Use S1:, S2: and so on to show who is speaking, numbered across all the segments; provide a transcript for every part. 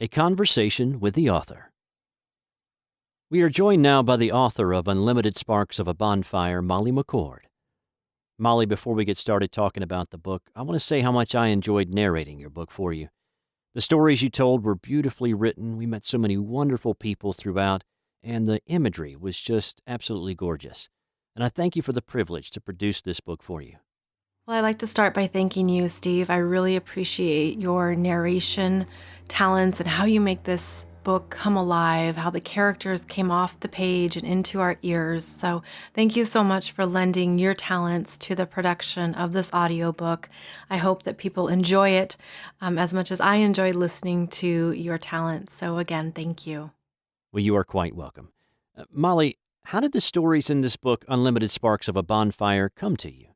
S1: A conversation with the author. We are joined now by the author of Unlimited Sparks of a Bonfire, Molly McCord. Molly, before we get started talking about the book, I want to say how much I enjoyed narrating your book for you. The stories you told were beautifully written. We met so many wonderful people throughout, and the imagery was just absolutely gorgeous. And I thank you for the privilege to produce this book for you.
S2: Well, I'd like to start by thanking you, Steve. I really appreciate your narration talents and how you make this book come alive, how the characters came off the page and into our ears. So thank you so much for lending your talents to the production of this audiobook. I hope that people enjoy it as much as I enjoyed listening to your talents. So again, thank you.
S1: Well, you are quite welcome. Molly, how did the stories in this book, Unlimited Sparks of a Bonfire, come to you?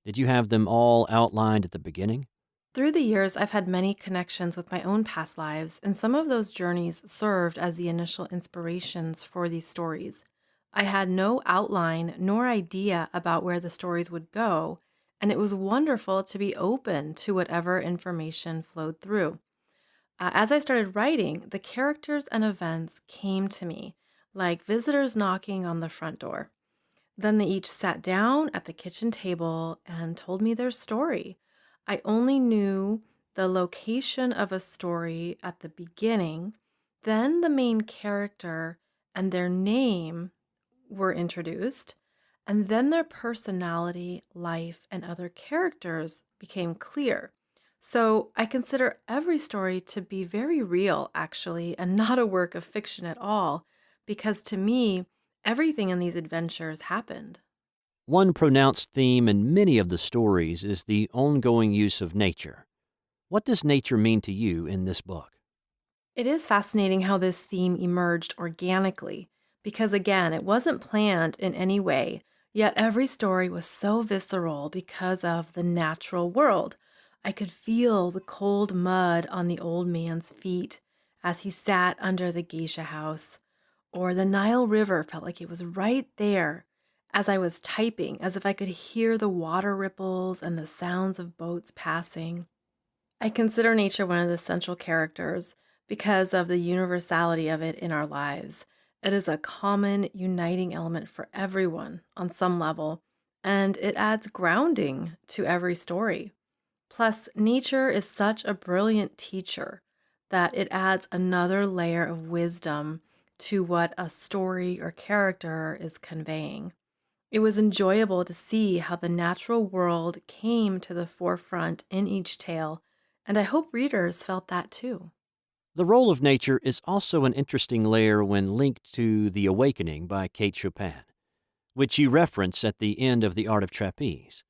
S1: Did you have them all outlined at the beginning?
S2: Through the years, I've had many connections with my own past lives, and some of those journeys served as the initial inspirations for these stories. I had no outline nor idea about where the stories would go, and it was wonderful to be open to whatever information flowed through. As I started writing, the characters and events came to me, like visitors knocking on the front door. Then they each sat down at the kitchen table and told me their story. I only knew the location of a story at the beginning, then the main character and their name were introduced, and then their personality, life, and other characters became clear. So I consider every story to be very real, actually, and not a work of fiction at all, because to me, everything in these adventures happened.
S1: One pronounced theme in many of the stories is the ongoing use of nature. What does nature mean to you in this book?
S2: It is fascinating how this theme emerged organically, because again, it wasn't planned in any way, yet every story was so visceral because of the natural world. I could feel the cold mud on the old man's feet as he sat under the geisha house, or the Nile River felt like it was right there as I was typing, as if I could hear the water ripples and the sounds of boats passing. I consider nature one of the central characters because of the universality of it in our lives. It is a common uniting element for everyone on some level, and it adds grounding to every story. Plus, nature is such a brilliant teacher that it adds another layer of wisdom to what a story or character is conveying. It was enjoyable to see how the natural world came to the forefront in each tale, and I hope readers felt that too.
S1: The role of nature is also an interesting layer when linked to The Awakening by Kate Chopin, which you reference at the end of The Art of Trapeze.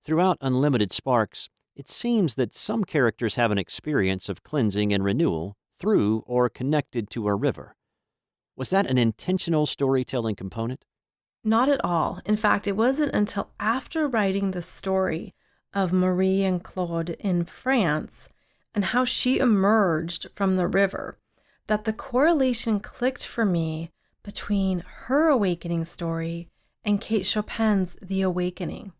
S1: Throughout Unlimited Sparks, it seems that some characters have an experience of cleansing and renewal through or connected to a river. Was that an intentional storytelling component?
S2: Not at all. In fact, it wasn't until after writing the story of Marie and Claude in France and how she emerged from the river that the correlation clicked for me between her awakening story and Kate Chopin's The Awakening.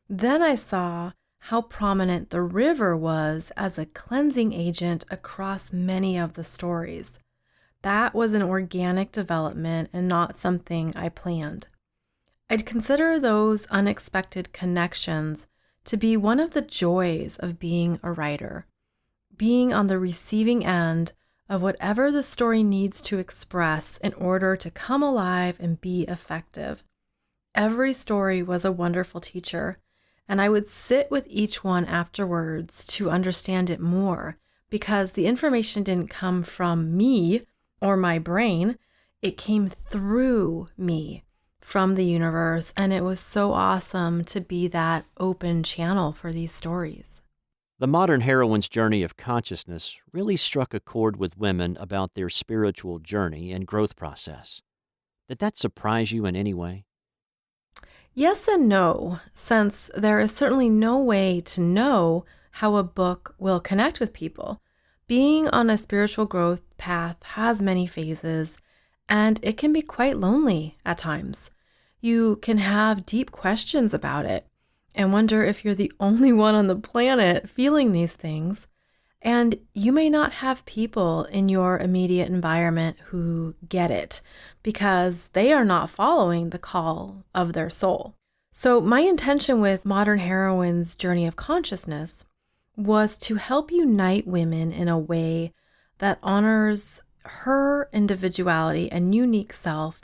S2: Then I saw how prominent the river was as a cleansing agent across many of the stories. That was an organic development and not something I planned. I'd consider those unexpected connections to be one of the joys of being a writer, being on the receiving end of whatever the story needs to express in order to come alive and be effective. Every story was a wonderful teacher, and I would sit with each one afterwards to understand it more because the information didn't come from me or my brain, it came through me from the universe, and it was so awesome to be that open channel for these stories.
S1: The modern heroine's journey of consciousness really struck a chord with women about their spiritual journey and growth process. Did that surprise you in any way?
S2: Yes and no, since there is certainly no way to know how a book will connect with people. Being on a spiritual growth path has many phases, and it can be quite lonely at times. You can have deep questions about it and wonder if you're the only one on the planet feeling these things. And you may not have people in your immediate environment who get it because they are not following the call of their soul. So my intention with Modern Heroine's Journey of Consciousness was to help unite women in a way that honors her individuality and unique self,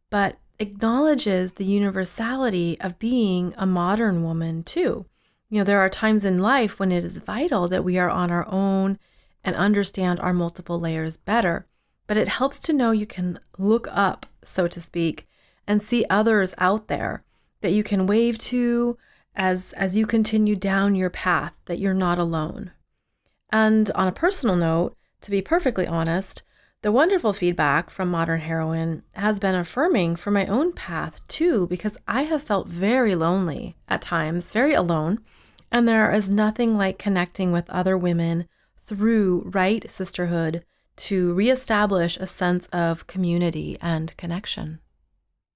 S2: but acknowledges the universality of being a modern woman too. There are times in life when it is vital that we are on our own and understand our multiple layers better, but it helps to know you can look up, so to speak, and see others out there that you can wave to as you continue down your path, that you're not alone. And on a personal note, to be perfectly honest, the wonderful feedback from Modern Heroine has been affirming for my own path too, because I have felt very lonely at times, very alone. And there is nothing like connecting with other women through right sisterhood to reestablish a sense of community and connection.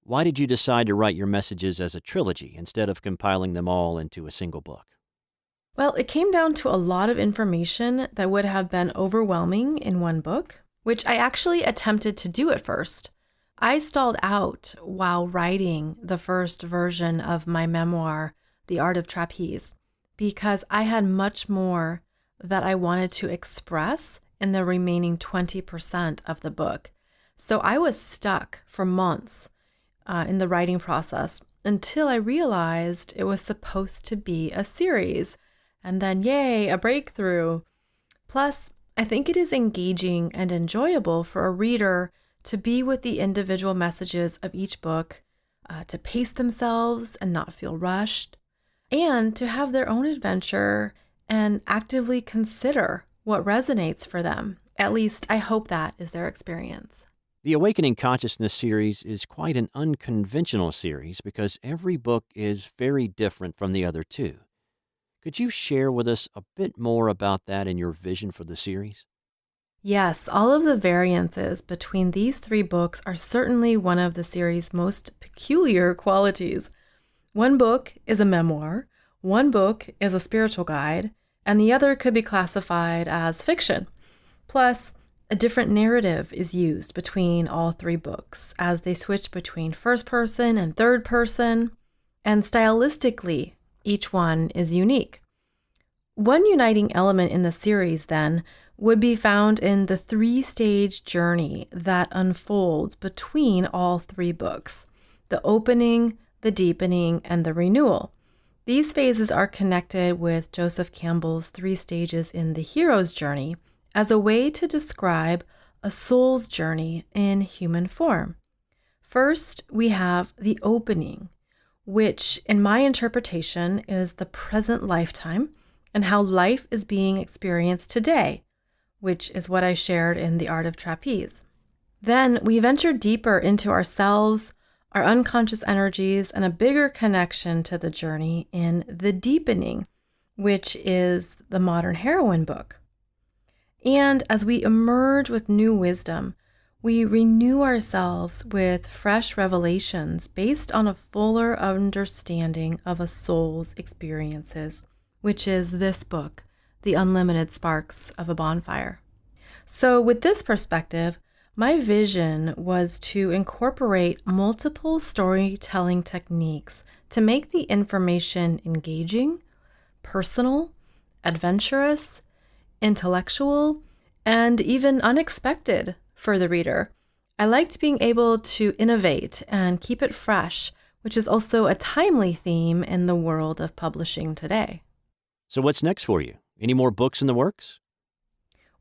S1: Why did you decide to write your messages as a trilogy instead of compiling them all into a single book?
S2: Well, it came down to a lot of information that would have been overwhelming in one book, which I actually attempted to do at first. I stalled out while writing the first version of my memoir, The Art of Trapeze, because I had much more that I wanted to express in the remaining 20% of the book. So I was stuck for months in the writing process until I realized it was supposed to be a series. And then, yay, a breakthrough. Plus, I think it is engaging and enjoyable for a reader to be with the individual messages of each book, to pace themselves and not feel rushed, and to have their own adventure and actively consider what resonates for them. At least, I hope that is their experience.
S1: The Awakening Consciousness series is quite an unconventional series because every book is very different from the other two. Could you share with us a bit more about that and your vision for the series?
S2: Yes, all of the variances between these three books are certainly one of the series' most peculiar qualities. One book is a memoir, one book is a spiritual guide, and the other could be classified as fiction. Plus, a different narrative is used between all three books as they switch between first person and third person, and stylistically, each one is unique. One uniting element in the series, then, would be found in the three-stage journey that unfolds between all three books: the opening, the deepening, and the renewal. These phases are connected with Joseph Campbell's 3 stages in the hero's journey as a way to describe a soul's journey in human form. First, we have the opening, which in my interpretation is the present lifetime and how life is being experienced today, which is what I shared in The Art of Trapeze. Then we venture deeper into ourselves, our unconscious energies, and a bigger connection to the journey in the deepening, which is the Modern Heroine book. And as we emerge with new wisdom, we renew ourselves with fresh revelations based on a fuller understanding of a soul's experiences, which is this book, The Unlimited Sparks of a Bonfire. So with this perspective, my vision was to incorporate multiple storytelling techniques to make the information engaging, personal, adventurous, intellectual, and even unexpected for the reader. I liked being able to innovate and keep it fresh, which is also a timely theme in the world of publishing today.
S1: So what's next for you? Any more books in the works?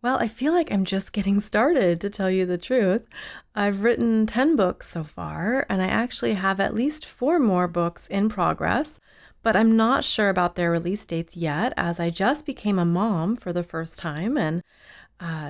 S2: Well, I feel like I'm just getting started, to tell you the truth. I've written 10 books so far, and I actually have at least 4 more books in progress, but I'm not sure about their release dates yet, as I just became a mom for the first time, and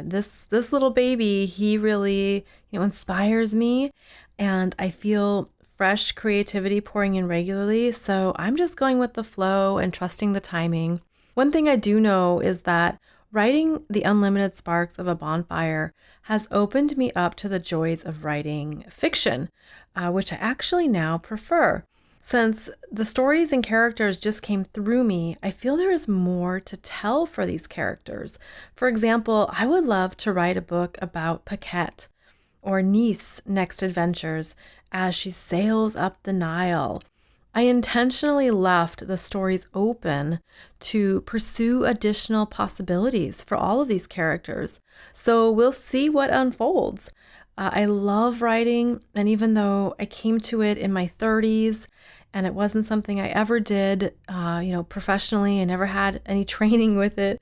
S2: this little baby, he really inspires me, and I feel fresh creativity pouring in regularly, so I'm just going with the flow and trusting the timing. One thing I do know is that writing The Unlimited Sparks of a Bonfire has opened me up to the joys of writing fiction, which I actually now prefer. Since the stories and characters just came through me, I feel there is more to tell for these characters. For example, I would love to write a book about Paquette or Nice's next adventures as she sails up the Nile. I intentionally left the stories open to pursue additional possibilities for all of these characters. So we'll see what unfolds. I love writing, and even though I came to it in my 30s and it wasn't something I ever did, professionally, I never had any training with it,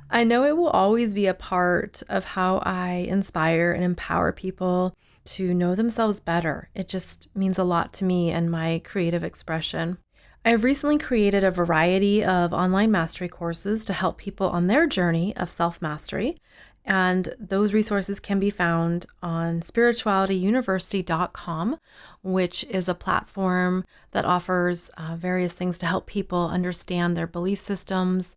S2: I know it will always be a part of how I inspire and empower people to know themselves better. It just means a lot to me and my creative expression. I have recently created a variety of online mastery courses to help people on their journey of self-mastery. And those resources can be found on spiritualityuniversity.com, which is a platform that offers various things to help people understand their belief systems,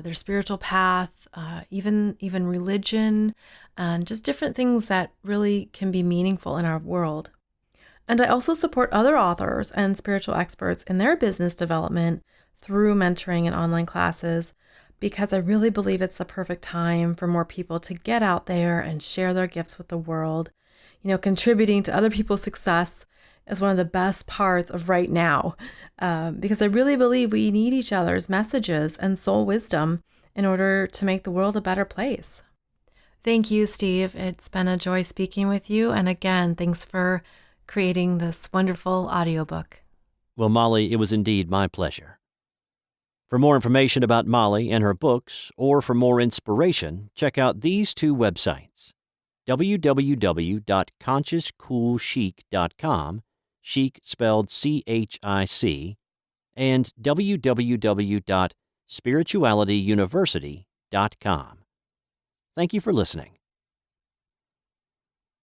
S2: their spiritual path, even religion, and just different things that really can be meaningful in our world. And I also support other authors and spiritual experts in their business development through mentoring and online classes, because I really believe it's the perfect time for more people to get out there and share their gifts with the world. Contributing to other people's success is one of the best parts of right now, because I really believe we need each other's messages and soul wisdom in order to make the world a better place. Thank you, Steve. It's been a joy speaking with you. And again, thanks for creating this wonderful audiobook.
S1: Well, Molly, it was indeed my pleasure. For more information about Molly and her books, or for more inspiration, check out these two websites: www.consciouscoolchic.com, chic spelled CHIC, and www.spiritualityuniversity.com. Thank you for listening.